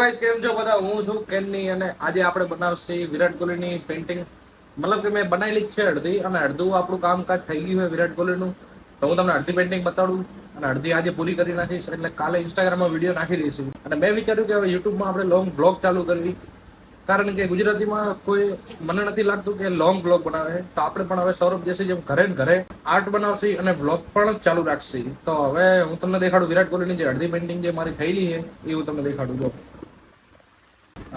Guys કેમ છો બધા? હું છું કેનની અને આજે આપણે બનાવશે વિરાટ કોહલીની પેઇન્ટિંગ. મતલબ કે મેં બનાવેલી જ છે અડધી, અને અડધું આપણું કામકાજ થઈ ગયું છે વિરાટ કોહલીનું. તો હું તમને અડધી પેઇન્ટિંગ બતાડું અને અડધી આજે પૂરી કરી નાખીશ, એટલે કાલે ઇન્સ્ટાગ્રામમાં વિડીયો નાખી દઈશું. અને મેં વિચાર્યું કે હવે યુટ્યુબમાં આપણે લોંગ બ્લોગ ચાલુ કરવી, કારણ કે ગુજરાતીમાં કોઈ મને નથી લાગતું કે લોંગ બ્લોગ બનાવે. તો આપણે પણ હવે સૌરભ જેસી જેમ ઘરે ને ઘરે આર્ટ બનાવશે અને બ્લોગ પણ ચાલુ રાખશે. તો હવે હું તમને દેખાડું વિરાટ કોહલીની જે અડધી પેઇન્ટિંગ જે મારી થયેલી છે એ હું તમને દેખાડું. જો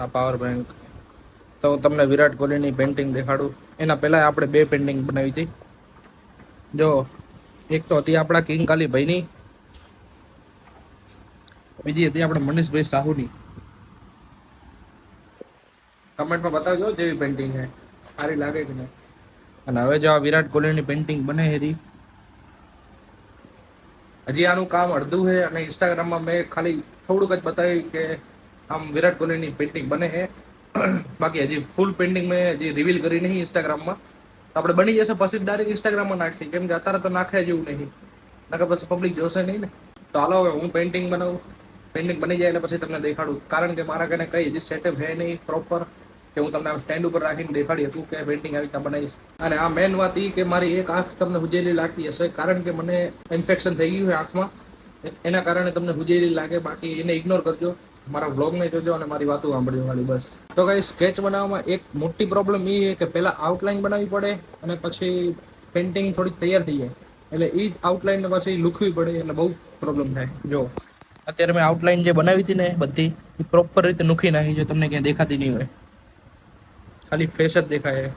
આ પાવર બેંક. તો હું તમને વિરાટ કોહલીની પેઇન્ટિંગ દેખાડું. એના પહેલા આપણે બે પેઇન્ટિંગ બનાવી હતી. જો એક તો હતી આપણા કિંગ કાલી ભાઈની, બીજી હતી આપણે મનીષભાઈ સાહુની. કમેન્ટમાં બતાવજો જેવી પેઇન્ટિંગ છે, સારી લાગે કે નહીં. અને હવે જો આ વિરાટ કોહલીની પેઇન્ટિંગ બને હરી, હજી આનું કામ અડધું છે. અને ઇન્સ્ટાગ્રામમાં મેં ખાલી થોડુંક જ બતાવ્યું કે આમ વિરાટ કોહલીની પેઇન્ટિંગ બને છે. બાકી હજી ફૂલ પેઇન્ટિંગ મેં હજી રિવીલ કરી નહીં ઇન્સ્ટાગ્રામમાં. તો આપણે બની જશે પછી ડાયરેક્ટ ઇન્સ્ટાગ્રામમાં નાખીએ, કેમ કે અત્યારે તો નાખે જેવું નહીં, નકર પછી પબ્લિક જોશે નહીં ને. તો હાલો હવે હું પેઇન્ટિંગ બનાવું. પેઇન્ટિંગ બની જાય એટલે પછી તમને દેખાડું, કારણ કે મારા કને કઈ હજી સેટઅપ છે નહીં પ્રોપર કે હું તમને સ્ટેન્ડ ઉપર રાખીને દેખાડી હતું કે પેઇન્ટિંગ આવી રીતે બનાવીશ. અને આ મેન વાત એ કે મારી એક આંખ તમને હુજેલી લાગતી હશે, કારણ કે મને ઇન્ફેક્શન થઈ ગયું છે આંખમાં. એના કારણે તમને હુજેલી લાગે, બાકી એને ઇગ્નોર કરજો. મારા વ્લોગને જોજો અને મારી વાતો સાંભળજો ખાલી, બસ. તો કઈ સ્કેચ બનાવવામાં એક મોટી પ્રોબ્લેમ એ છે કે પહેલા આઉટલાઈન બનાવવી પડે અને પછી પેઇન્ટિંગ થોડીક તૈયાર થઈ જાય, એટલે એ જ આઉટલાઈનને પછી લૂખવી પડે, એટલે બહુ પ્રોબ્લેમ થાય. જો અત્યારે મેં આઉટલાઈન જે બનાવી હતી ને બધી એ પ્રોપર રીતે નુખી નાખી છે, તમને ક્યાંય દેખાતી નહીં હોય, ખાલી ફેસ જ દેખાય.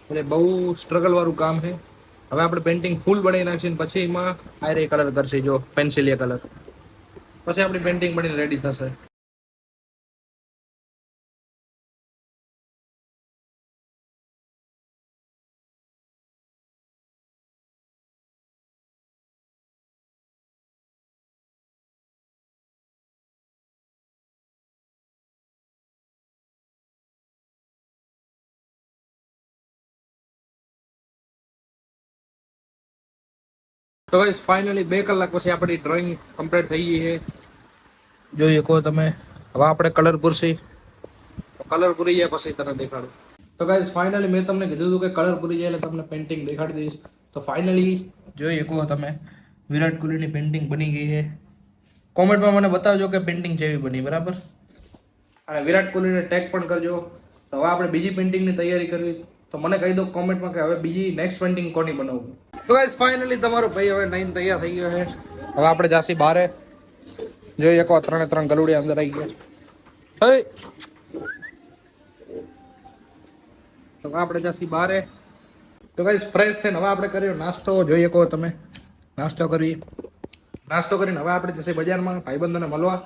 એટલે બહુ સ્ટ્રગલ વાળું કામ છે. હવે આપણે પેઇન્ટિંગ ફૂલ બનાવી નાખીએ પછી એમાં આયરે કલર કરશે, જો પેન્સિલિયા કલર, પછી આપણી પેઇન્ટિંગ બનીને રેડી થશે. તો ગાઈસ ફાઇનલી 2 કલાક પછી આપણી ડ્રોઈંગ કમ્પ્લીટ થઈ ગઈ છે, જોઈ શકો તમે. હવે આપણે કલર પૂરશી, કલર પૂરી જાય પછી તને દેખાડું. તો ગાઈસ ફાઇનલી મેં તમને કીધું હતું કે કલર પૂરી જાય એટલે તમને પેઇન્ટિંગ દેખાડી દઈશ. તો ફાઇનલી જોઈ શકો તમે વિરાટ કોહલીની પેઇન્ટિંગ બની ગઈ છે. કોમેન્ટમાં મને બતાવજો કે પેઇન્ટિંગ જેવી બની, બરાબર. અને વિરાટ કોહલીને ટેગ પણ કરજો. તો હવે આપણે બીજી પેઇન્ટિંગની તૈયારી કરવી, તો મને કહી દો કોમેન્ટમાં કે હવે બીજી નેક્સ્ટ પેઇન્ટિંગ કોની બનાવવું. તો ગાઈસ ફાઇનલી તમારો ભાઈ હવે નાઈને તૈયાર થઈ ગયો છે. હવે આપણે જાસી બારે. જોઈ શકો 3 ગલુડિયા અંદર આવી ગયા. હે તો આપણે જાસી બારે. તો ગાઈસ ફ્રેશ થઈને હવે આપણે કર્યો નાસ્તો, જોઈ શકો તમે. નાસ્તો કરીને હવે આપણે જશે બજારમાં ભાઈબંધોને મળવા.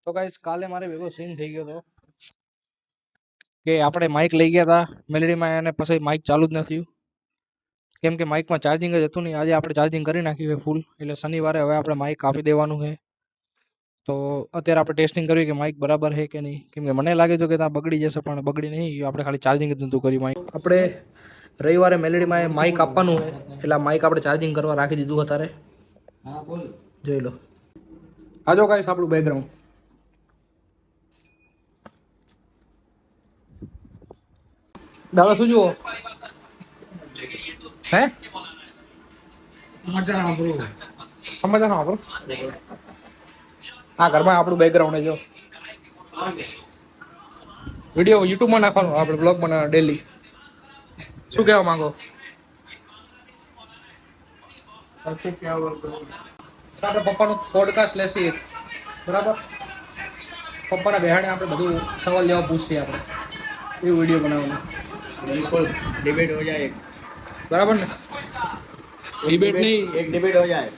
તો ગાઈસ કાલે મારે એવો સીન થઈ ગયો હતો કે આપણે માઇક લઈ ગયા હતા મેલેડીમાં, અને પછી માઇક ચાલુ જ નથી. કેમ કે માઇકમાં ચાર્જિંગ જ હતું નહીં. આજે આપણે ચાર્જિંગ કરી નાખ્યું છે ફૂલ, એટલે શનિવારે હવે આપણે માઇક આપી દેવાનું છે. તો અત્યારે આપણે ટેસ્ટિંગ કર્યું કે માઇક બરાબર છે કે નહીં, કેમ કે મને લાગે છે કે ત્યાં બગડી જશે, પણ બગડી નહીં. આપણે ખાલી ચાર્જિંગ જ નહોતું કર્યું માઇક. આપણે રવિવારે મેલેડીમાં માઇક આપવાનું છે, એટલે માઇક આપણે ચાર્જિંગ કરવા રાખી દીધું અત્યારે. હા બોલ, જોઈ લો. આજો ગાઈસ આપણું બેકગ્રાઉન્ડ. દાદા શું જુઓ હે? સમાચાર સાંભળો. હા, ઘરમાં આપણું બેકગ્રાઉન્ડ જો વિડીયો યુટ્યુબમાં નાખવાનો, આપણે બ્લોગ બનાવવાનો ડેલી. શું કહેવા માંગો? આપણે પપ્પાનું પોડકાસ્ટ લેશી, બરાબર? પપ્પાના બેહાડે આપણે બધું સવાલ જવાબ પૂછીએ, આપણે એવું વિડીયો બનાવવાનો. बिल्कुल डिबेट हो जाए, બરાબર ને? ડિબેટ નહીં, एक डिबेट हो जाए.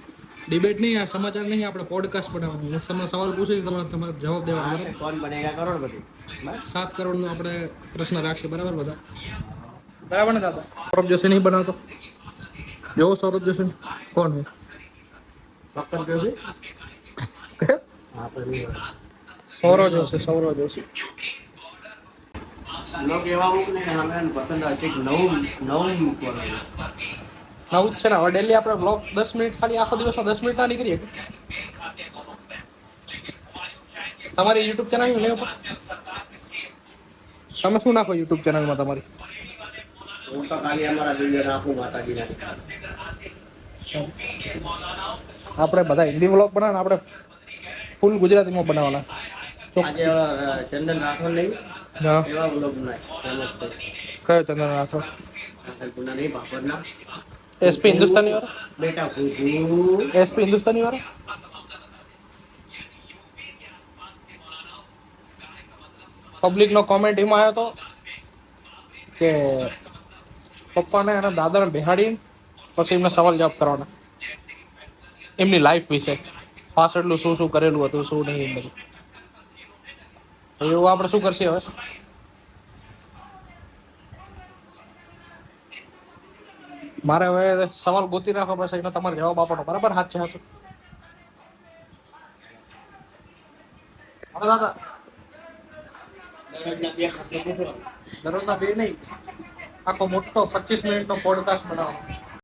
ડિબેટ નહીં, આ સમાચાર નહીં, આપણે પોડકાસ્ટ બનાવવાનું. તમને સવાલ પૂછીશ, તમારે જવાબ દેવાનો, બરાબર? कौन बनेगा करोड़पति? 7 કરોડનો આપણે પ્રશ્ન રાખશે, બરાબર? બધા બરાબર ને દાદા? સૌરભ જોશી નહીં બનાવતો? જોવો સૌરભ જોશી કોણ હોય? डॉक्टर जोशी. કયો? हाँ पर સૌરવ જોશી, સૌરવ જોશી. लोग એવા મૂકને હમણાં પસંદ આવે છે નવું મૂકવાનું. નવું જ છે ને. હવે ડેલી આપણે બ્લોગ 10 મિનિટ, ખાલી આખો દિવસમાં 10 મિનિટ ના નીકળીએ. તમારી યુટ્યુબ ચેનલ નહીં ઉપર તમે શું નાખો યુટ્યુબ ચેનલમાં તમારી? હું તો ખાલી અમારા વિડીયો નાખું માતાજીના. આપણે બધા હિન્દી વ્લોગ બનાવવાના, આપણે ફૂલ ગુજરાતીમાં બનાવવાના. આજે ચંદન રાઠોડ નહીં હા, એવા બ્લોગ બનાય ફેમસ થઈ. કયો ચંદન રાઠોડ? ગુના નહીં ભાભરના એસપી હિન્દુસ્તાની વાળો? બેટા ભૂભૂ. એસપી હિન્દુસ્તાની વાળો? પબ્લિકનો કોમેન્ટ એમાં આવ્યો હતો કે પપ્પાને અને દાદાને બેહાડીને પછી એમને સવાલ જવાબ કરવાના એમની લાઈફ વિશે, પાછળનું શું શું કરેલું હતું, શું નહીં, એમ બધું. એવું આપણે શું કરશે હવે? મારે હવે સવાલ ગોતી રાખો, પછી એનો તમારે જવાબ આપવાનો, બરાબર? હાથ છે હાથ. દાદા દરરોજના બે નહીં, આખો મોટો 25 મિનિટનો પોડકાસ્ટ બનાવવાનો.